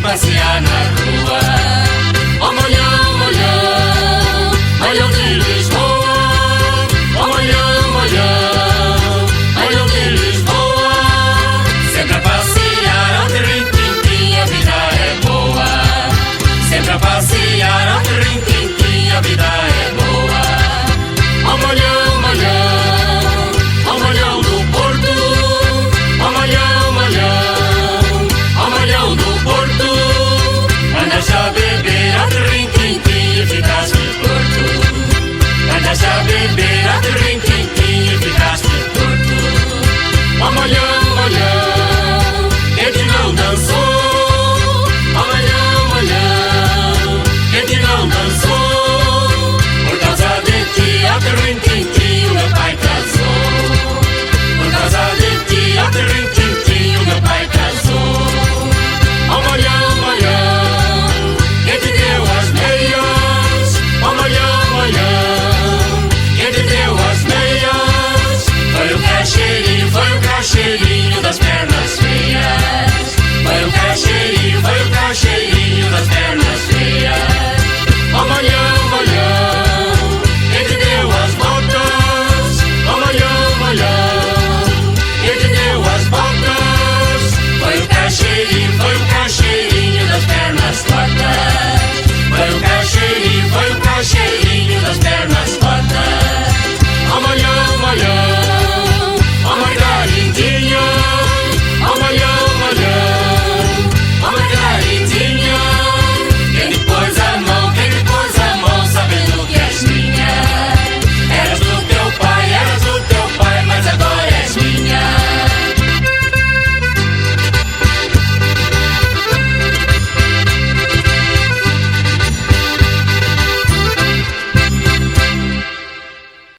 passear na rua. Ó molhão, molhão, molhão de Lisboa. Ó molhão, molhão, molhão de Lisboa. Sempre a passear ao trim-tim-tim, a vida é boa. Sempre a passear ao trim-tim-tim, a vida é boa. Ó molhão, molhão, ó molhão do Porto. Ó molhão, molhão, ó molhão do Porto. Andas a beber ao trim-tim-tim e ficas de Porto. Andas a beber ao trim-tim-tim